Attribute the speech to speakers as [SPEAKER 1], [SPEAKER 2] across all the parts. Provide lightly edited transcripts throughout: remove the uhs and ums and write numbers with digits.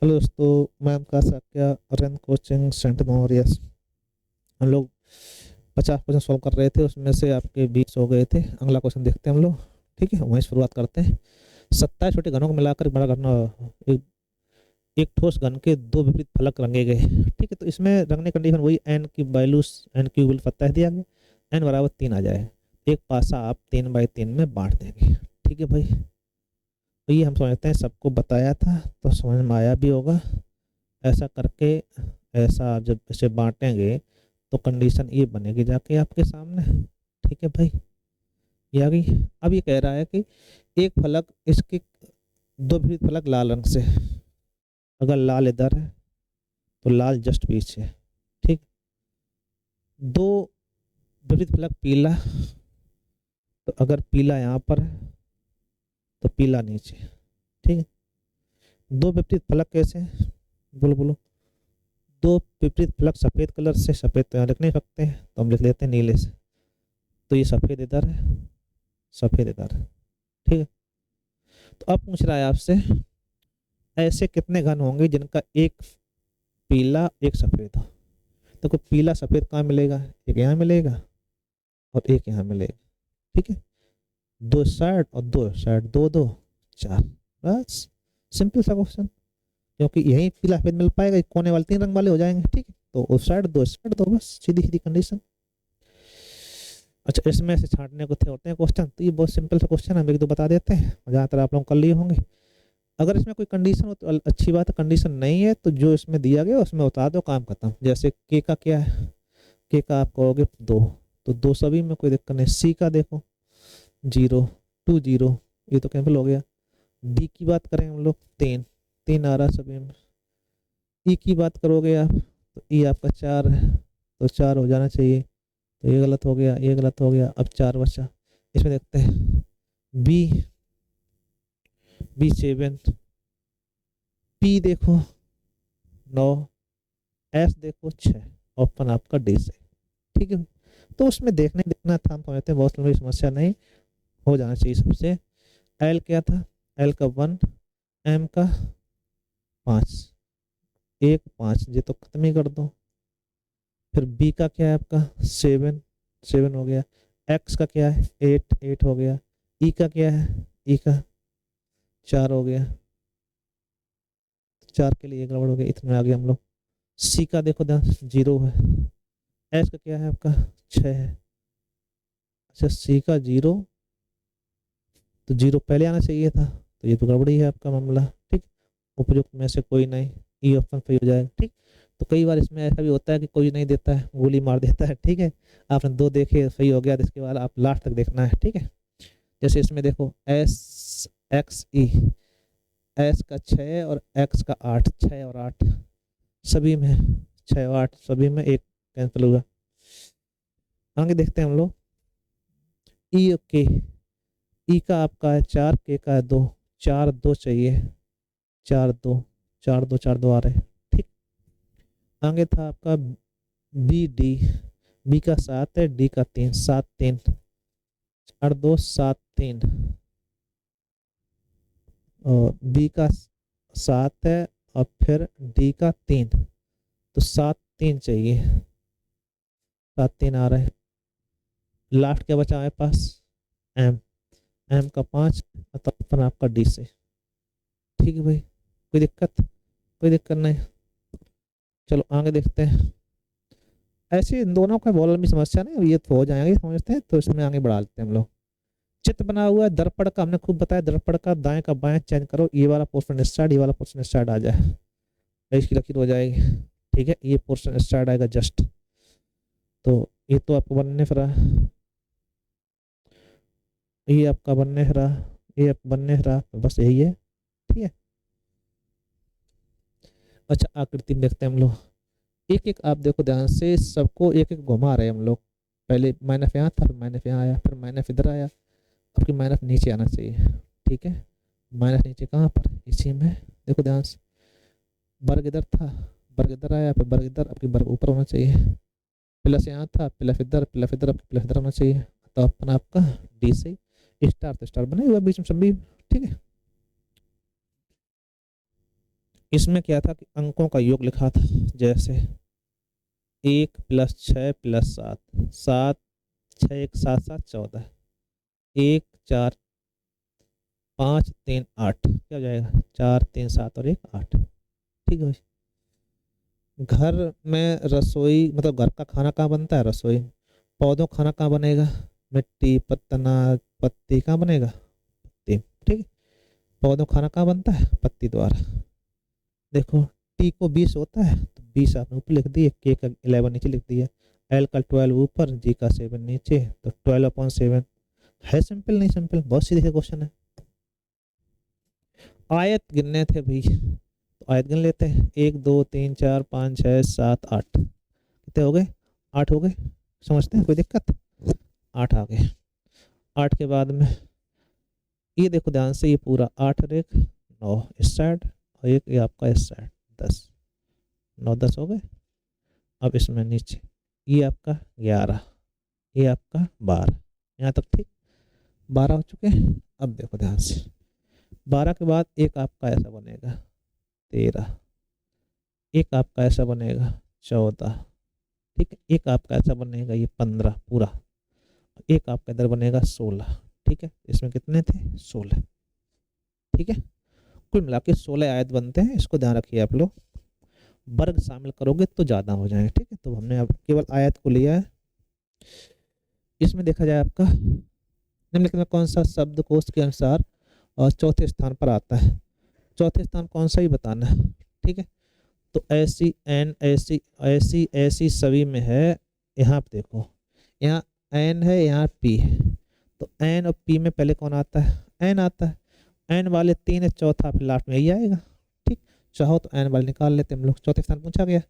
[SPEAKER 1] Hello दोस्तों, मैं आपका साक्या रन कोचिंग सेंटर मौरियस। हम लोग 50 क्वेश्चन सॉल्व कर रहे थे, उसमें से आपके 20 हो गए थे। अगला क्वेश्चन देखते हैं हम लोग। ठीक है, वहीं शुरुआत करते हैं। 27 छोटे घनों को मिलाकर बड़ा घन, एक, एक ठोस घन के दो विपरीत फलक रंगे गए। ठीक है, तो इसमें रंगने कंडीशन वही, एन की वैल्यू एन क्यूब पता है दिया गया, एन बराबर 3 आ जाए। एक पासा आप 3/3 में बांट देंगे। ठीक है भाई, तो ये हम समझते हैं, सबको बताया था तो समझ में आया भी होगा। ऐसा करके, ऐसा आप जब इसे बांटेंगे तो कंडीशन ये बनेगी जाके आपके सामने। ठीक है भाई, ये आ गई। अब ये कह रहा है कि एक फलक, इसके दो विपरीत फलक लाल रंग से, अगर लाल इधर है तो लाल जस्ट पीछे। ठीक, दो विपरीत फलक पीला, तो अगर पीला यहाँ पर है तो पीला नीचे। ठीक है, दो विपरीत फलक कैसे हैं? बोलो बोलो। दो विपरीत फलक सफेद कलर से, सफेद तो यहाँ लिख नहीं सकते हैं तो हम लिख लेते हैं नीले से। तो ये सफेद इधर है, सफेद इधर है। ठीक है, तो अब पूछ रहा है आपसे, ऐसे कितने घन होंगे जिनका एक पीला एक सफेद हो? तो कोई पीला सफेद कहाँ मिलेगा? एक यहाँ मिलेगा और एक यहाँ मिलेगा। ठीक है, दो साइड और दो साइड, दो दो चार, बस। सिंपल सा क्वेश्चन। क्योंकि यही पीला सफेद मिल पाएगा, कोने वाले 3 रंग वाले हो जाएंगे। ठीक है, तो उस साइड दो, इस साइड दो, बस सीधी सीधी कंडीशन। अच्छा, इसमें से छांटने को थे होते हैं क्वेश्चन, तो ये बहुत सिंपल सा क्वेश्चन हम एक दो बता देते हैं, ज़्यादातर आप लोग कर लिए होंगे। अगर इसमें कोई कंडीशन हो तो अच्छी बात है, कंडीशन नहीं है तो जो इसमें दिया गया उसमें उतार दो, काम खत्म। जैसे के का क्या है? के का आप कहोगे 2, तो 2 सभी में, कोई दिक्कत नहीं। सी का देखो 0, 2 0, ये तो कैंसिल हो गया। डी की बात करें हम लोग, 3 3 आ रहा सभी में। ई की बात करोगे आप तो ई आपका 4 है, तो 4 हो जाना चाहिए। तो ये गलत हो गया, ये गलत हो गया, अब 4 बचा। इसमें देखते हैं, बी, B7, पी देखो 9, एस देखो 6, ऑप्शन आपका डी से। ठीक है, तो उसमें देखने देखना था, हम समझते हैं बहुत लंबी समस्या नहीं, हो जाना चाहिए सबसे। एल क्या था? एल का 1, एम का 5, 1 5, ये तो खत्म ही कर दो। फिर बी का क्या है आपका? 7, 7 हो गया। एक्स का क्या है? 8, 8 हो गया। ई का क्या है? ई का 4 हो गया, 4 के लिए गड़बड़ हो गया, इतने आगे हम लोग। सी का देखो ध्यान, 0 है। एच का क्या है आपका? 6 है। अच्छा, सी का 0, तो 0 पहले आना चाहिए था, तो ये तो गड़बड़ी है आपका मामला। ठीक, उपयुक्त में से कोई नहीं, ई ऑप्शन सही हो जाएगा। ठीक, तो कई बार इसमें ऐसा भी होता है कि कोई नहीं देता है, गोली मार देता है। ठीक है, आपने 2 देखे, सही हो गया, तो इसके बाद आप लास्ट तक देखना है। ठीक है, जैसे इसमें देखो एस, एक्स ई, एस का 6 और एक्स का 8, 6 और 8 सभी में, 6 और 8 सभी में, एक कैंसिल हुआ। आगे देखते हैं हम लोग। ई के, ई का आपका है 4, के का है 2, 4 2 चाहिए, 4 2, 4 2, 4 2 आ रहे हैं। ठीक, आगे था आपका बी डी, बी का 7 है, डी का 3, 7 3, 4 2 7 3, और बी का 7 है, और फिर डी का 3, तो 7 3 चाहिए, 7 3 आ रहे हैं। लास्ट क्या बचा हमारे पास? एम, एम का 5, तो अपन आपका डी से। ठीक है भाई, कोई दिक्कत? कोई दिक्कत नहीं। चलो आगे देखते हैं। ऐसे इन दोनों का बहुत लंबी समस्या नहीं, ये तो हो जाएंगे समझते हैं, तो इसमें आगे बढ़ा लेते हैं हम लोग। चित्र बना हुआ है दर्पण का, हमने खूब बताया, दर्पण का दाएं का बाएं चेंज करो, ये वाला पोर्शन स्टार्ट, ये वाला पोर्शन स्टार्ट आ जाए, इसकी लकीर हो जाएगी। ठीक है, ये पोर्शन स्टार्ट आएगा जस्ट, तो ये तो आपको बनने फिर रहा, ये आपका बनने फिर रहा, ये आपका बनने फिर रहा, तो बस यही है। ठीक है, अच्छा आकृति में देखते हैं हम लोग। एक एक आप देखो ध्यान से, सबको एक एक घुमा रहे हैं हम लोग। पहले माइनस यहाँ था, फिर माइनस यहाँ आया, फिर माइनस इधर आया, आपकी माइनस नीचे आना चाहिए। ठीक है, माइनस नीचे कहाँ पर? इसी में, देखो ध्यान से। वर्ग इधर था, वर्ग इधर आया, फिर वर्ग इधर, आपकी वर्ग ऊपर होना चाहिए। प्लस यहाँ था, प्लस इधर, प्लस इधर, प्लस इधर होना चाहिए। तो अपना आपका डी से स्टार, तो स्टार बने हुआ बीच में सभी। ठीक है, इसमें क्या था कि अंकों का योग लिखा था, जैसे 1 + 6 + 7, 7 6 1 7 7 14, 1 4 5 3 8, क्या हो जाएगा 4 3 7 और 1 8। ठीक है भाई। घर में रसोई मतलब घर का खाना कहाँ बनता है, रसोई। पौधों का खाना कहाँ बनेगा, मिट्टी पत्तना पत्ती कहाँ बनेगा, पत्ती। ठीक है। पौधों का खाना कहाँ बनता है, पत्ती द्वारा। देखो टी को 20 होता है तो 20 आपने ऊपर लिख दिए, के का 11 नीचे लिख दिया, एल का 12 ऊपर, जी का 7 नीचे, तो 12/7 है। सिंपल नहीं सिंपल, बहुत सीधे क्वेश्चन है। आयत गिनने थे भाई, तो आयत गिन लेते हैं, 1 2 3 4 5 6 7 8, कितने हो गए, 8 हो गए। समझते हैं, कोई दिक्कत, 8 आ गए। 8 के बाद में ये देखो ध्यान से, ये पूरा 8 और 1 9 इस साइड, और एक ये आपका इस साइड 10, 9 10 हो गए। अब इसमें नीचे ये आपका 11, ये आपका 12, यहाँ तक ठीक, 12 हो चुके हैं। अब देखो ध्यान से, 12 के बाद एक आपका ऐसा बनेगा 13, एक आपका ऐसा बनेगा 14, ठीक है, एक आपका ऐसा बनेगा ये 15 पूरा, एक आपका इधर बनेगा 16। ठीक है, इसमें कितने थे, 16। ठीक है, कुल मिला के 16 आयत बनते हैं, इसको ध्यान रखिए आप लोग। वर्ग शामिल करोगे तो ज़्यादा हो जाएंगे। ठीक है, तो हमने अब केवल आयत को लिया है। इसमें देखा जाए आपका निम्नलिखित में कौन सा शब्द कोश के अनुसार और चौथे स्थान पर आता है, चौथे स्थान कौन सा ही बताना है। ठीक है, तो ऐसी एन ऐसी ऐसी ऐसी सभी में है। यहाँ पे देखो, यहाँ एन है, यहाँ पी है, तो एन और पी में पहले कौन आता है, एन आता है। एन वाले 3 है, चौथा फिर लास्ट में यही आएगा। ठीक, चाहो तो एन वाले निकाल लेते हम लोग, चौथे स्थान पूछा गया,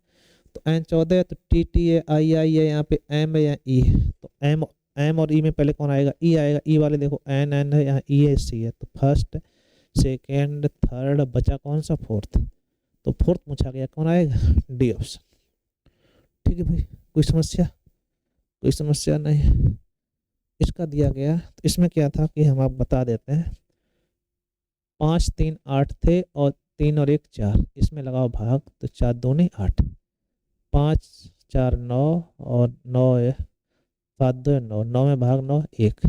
[SPEAKER 1] तो एन 14 है, तो टी टी है, आई आई है, यहाँ पे एम है, यहाँ ई है, तो एम एम और ई में पहले कौन आएगा, ई आएगा। ई वाले देखो एन एन है, यहाँ ई है, सी है, तो फर्स्ट सेकेंड थर्ड, बचा कौन सा, फोर्थ, तो फोर्थ पूछा गया, कौन आएगा, डी ऑप्शन। ठीक है भाई, कोई समस्या, कोई समस्या नहीं। इसका दिया गया, तो इसमें क्या था कि हम आप बता देते हैं, 5 3 8 थे, और 3 और 1 4, इसमें लगाओ भाग, तो 4 दूनी 8, 5 4 9, और 9 7 2 9, 9 में भाग 9 1,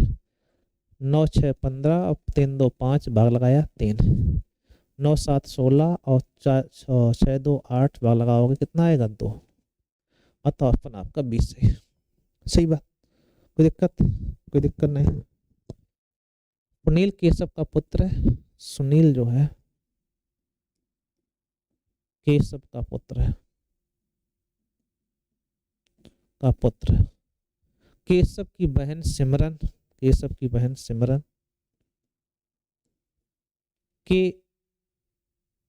[SPEAKER 1] 9 6 15, और 3 2 5, भाग लगाया 3, 9 7 16, और 4 6 2 8, भाग लगाओगे कितना आएगा 2, अतः ऑप्शन आपका 20 है। सही बात, कोई दिक्कत, कोई दिक्कत नहीं। सुनील केशव का पुत्र है, सुनील जो है केशव का पुत्र है, का पुत्र है। केशव की बहन सिमरन, केशव की बहन सिमरन के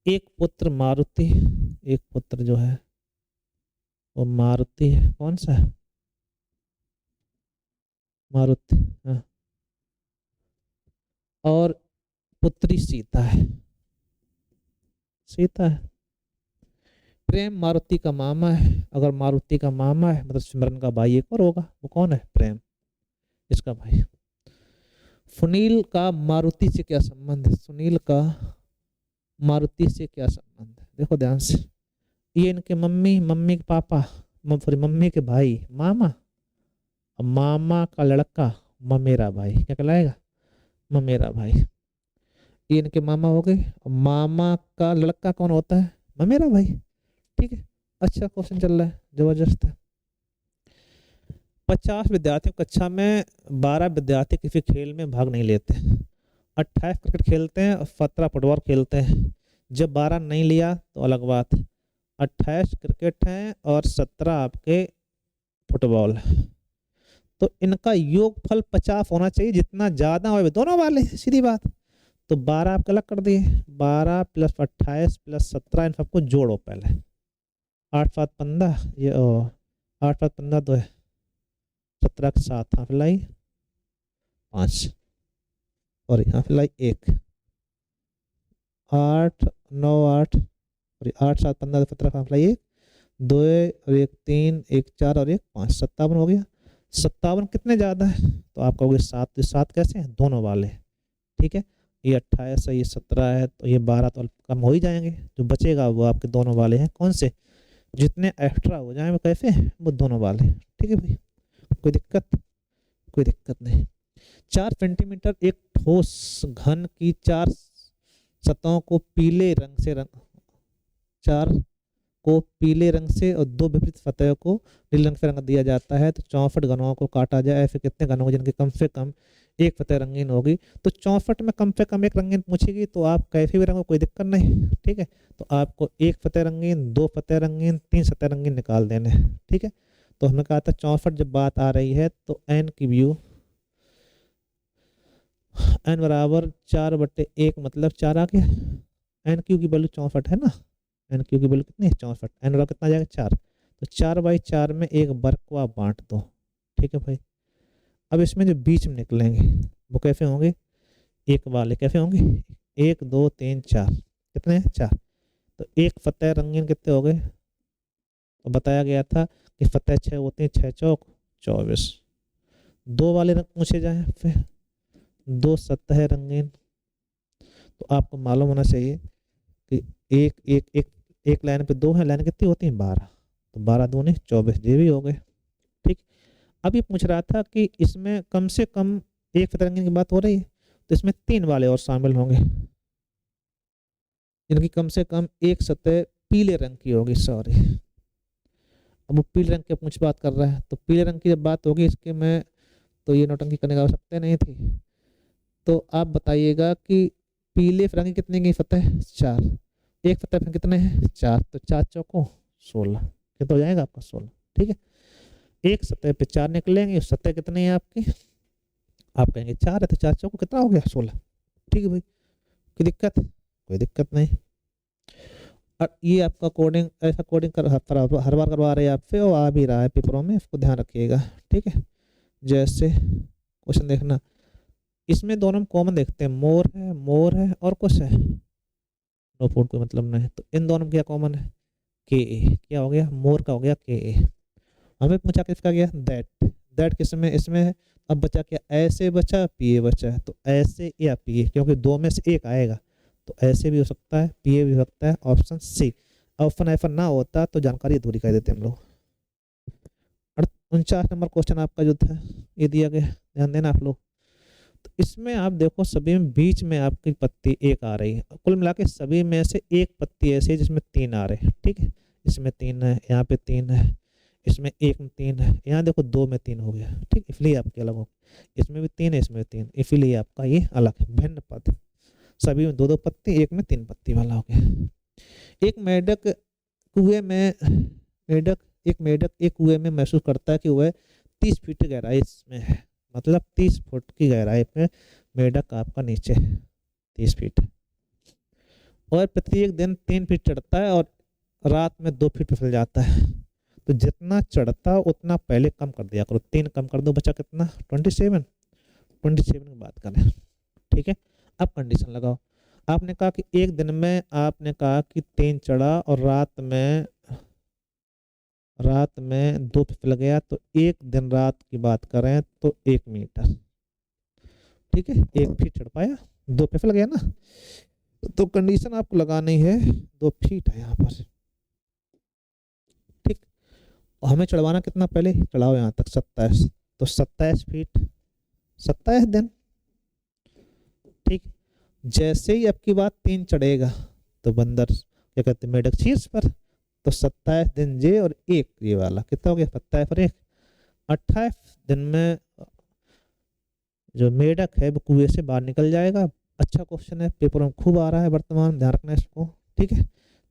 [SPEAKER 1] एक पुत्र मारुति, एक पुत्र जो है वो मारुति है, कौन सा है, मारुति, हाँ, और पुत्री सीता है, सीता है। प्रेम मारुति का मामा है, अगर मारुति का मामा है मतलब सिमरन का भाई एक और होगा, वो कौन है, प्रेम, इसका भाई। सुनील का मारुति से क्या संबंध है, सुनील का मारुति से क्या संबंध है, देखो ध्यान से, ये इनके मम्मी, मम्मी के पापा, सॉरी मम्मी के भाई मामा, मामा का लड़का ममेरा भाई, क्या कहलाएगा, ममेरा भाई। ये इनके मामा हो गए, मामा का लड़का कौन होता है, ममेरा भाई। ठीक है, अच्छा क्वेश्चन चल रहा है, जबरदस्त है। 50 विद्यार्थी कक्षा में 12 विद्यार्थी किसी खेल में भाग नहीं लेते, 28 क्रिकेट खेलते हैं और 17 फुटबॉल खेलते हैं। जब 12 नहीं लिया तो अलग बात है, 28 क्रिकेट हैं और 17 आपके फुटबॉल है, तो इनका योगफल 50 होना चाहिए, जितना ज्यादा हो दोनों वाले, सीधी बात। तो 12 आप अलग कर दिए, 12 + 28 + 17, इन सबको जोड़ो पहले, 8 7 15, ये 8 7 15 2 है, 17 के 7, हाँ फिलाई 5, और यहाँ फिलाई 1, 8 9 8, और 8 7 15 17 का फिलाई 1 2 और 1 3 1 4 और 1 5, 57 हो गया। 57 कितने ज्यादा है, तो आप कहोगे 7, तो 7 कैसे हैं, दोनों वाले। ठीक है, ये 28 है, ये 17 है, तो ये 12 तो कम हो ही जाएंगे। जो बचेगा वो आपके दोनों वाले हैं। कौन से? जितने एक्स्ट्रा हो जाए वो कैसे, वो दोनों वाले। ठीक है भाई, कोई दिक्कत? कोई दिक्कत नहीं। 4 सेंटीमीटर एक ठोस घन की 4 सतहों को पीले रंग से चार को पीले रंग से और 2 विपरीत सतहों को नीले रंग से रंग दिया जाता है। तो 64 घनों को काटा जाए, ऐसे कितने घन होंगे जिनकी कम से कम एक सतह रंगीन होगी? तो 64 में कम से कम एक रंगीन पूछेगी तो आप कैसे भी रंगो, कोई दिक्कत नहीं। ठीक है, तो आपको एक सतह रंगीन, 2 सतह रंगीन, 3 सतह रंगीन निकाल देने। ठीक है, तो हमने कहा था 64 जब बात आ रही है तो एन की व्यू एन बराबर 4/1 मतलब 4 आ गया। एन क्यू की वैल्यू 64 है ना, एन क्यू की वैल्यू कितनी है? 64। एन बराबर कितना आ जाएगा? 4। तो 4/4 में एक वर्ग को आप बांट दो। ठीक है भाई, अब इसमें जो बीच में निकलेंगे वो कैसे होंगे? एक वाले कैसे होंगे? 1 2 3 4, कितने हैं? 4। तो एक सतह रंगीन कितने हो गए? तो बताया गया था कि सतह 6 होते हैं, 6 चौक 24। 2 वाले रंग पूछे जाए फिर 2 सतह रंगीन, तो आपको मालूम होना चाहिए कि एक एक एक एक लाइन पे 2 है, लाइन कितनी होती है? 12। तो 12 दूनी 24, ये भी हो गए। ठीक, अब ये पूछ रहा था कि इसमें कम से कम एक सतह रंगीन की बात हो रही है, तो इसमें 3 वाले और शामिल होंगे, इनकी कम से कम एक सतह पीले रंग की होगी। सॉरी, अब वो पीले रंग की पूछ बात कर रहा है, तो पीले रंग की जब बात होगी इसके में, तो ये नौटंकी करने की आवश्यकता नहीं थी। तो आप बताइएगा कि पीले रंग की कितने की सतह? 4। एक सतह पे कितने हैं? 4। तो 4 चौको 16, कितना हो जाएगा आपका? 16। ठीक है, एक सतह पे 4 निकलेंगे, सतह कितनी है आपकी? आप कहेंगे 4 है, तो 4 चौको कितना हो गया? 16। ठीक है भाई, कोई दिक्कत? कोई दिक्कत नहीं। और ये आपका कोडिंग ऐसा कोडिंग कर हर बार करवा रहे हैं आपसे, और आ भी रहा है पेपरों में, इसको ध्यान रखिएगा। ठीक है, जैसे क्वेश्चन देखना, इसमें दोनों में कॉमन देखते हैं, मोर है और कुछ है, नो फूड कोई मतलब नहीं। तो इन दोनों में क्या कॉमन है? के ए। क्या हो गया? मोर का हो गया के ए। हमें पूछा किसका गया? दैट। दैट किस में? इसमें है। अब बचा क्या? ऐसे बचा, पी ए बचा है। तो ऐसे या पी ए, क्योंकि 2 में से एक आएगा, तो ऐसे भी हो सकता है, पी ए भी हो सकता है। Option C. ऑप्शन ऐसा ना होता तो जानकारी अधूरी कर देते हम लोग। 49 नंबर क्वेश्चन आपका जो था ये दिया गया, ध्यान देना आप लोग। तो इसमें आप देखो सभी में बीच में आपकी पत्ती एक आ रही है, कुल मिला के सभी में से एक पत्ती ऐसी है जिसमें 3 आ रहे हैं। ठीक है, इसमें 3 है, यहाँ पे 3 है, इसमें 1 में 3 है, यहाँ देखो 2 में 3 हो गया। ठीक, इसलिए आपके अलग हो, इसमें भी 3 है, इसमें भी 3, इसीलिए आपका ये अलग है, भिन्न पद। सभी में 2-2 पत्ती, एक में 3 पत्ती वाला हो गया। एक मेढक कुएं में मेढक एक कुएं में महसूस करता है कि वह 30 फीट गहराई इसमें है, मतलब 30 फुट की गहराई पे मेढक आपका नीचे 30 फीट, और प्रत्येक दिन 3 फीट चढ़ता है और रात में 2 फीट फिसल जाता है। तो जितना चढ़ता उतना पहले कम कर दिया करो, 3 कम कर दो, बचा कितना? 27। 27 की बात करें। ठीक है, अब कंडीशन लगाओ। आपने कहा कि एक दिन में, आपने कहा कि 3 चढ़ा और रात में 2 फिसल गया, तो एक दिन रात की बात करें तो 1 मीटर। ठीक है, 1 फीट चढ़ पाया, 2 फिसल गया ना, तो कंडीशन आपको लगानी है 2 फीट है यहाँ पर। ठीक, और हमें चढ़वाना कितना? पहले चढ़ाओ यहाँ तक 27, तो 27 फीट 27 दिन। ठीक, जैसे ही आपकी बात 3 चढ़ेगा तो बंदर क्या कहते हैं, मेढक शीर्ष पर, तो 27 दिन ये और 1 ये वाला कितना हो गया? 27 और 1 28 दिन में जो मेढक है वो कुएं से बाहर निकल जाएगा। अच्छा क्वेश्चन है, पेपर में खूब आ रहा है वर्तमान, ध्यान रखना इसको। ठीक है,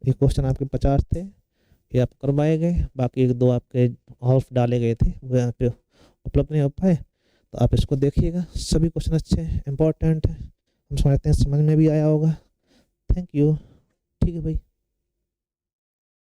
[SPEAKER 1] ये क्वेश्चन आपके 50 थे, ये आप करवाए गए, बाकी 1-2 आपके ऑफ डाले गए थे, वो यहाँ पे उपलब्ध नहीं हो पाए, तो आप इसको देखिएगा। सभी क्वेश्चन अच्छे हैं, इंपॉर्टेंट है, हम समझते हैं समझ में भी आया होगा। Thank you. ठीक है भाई।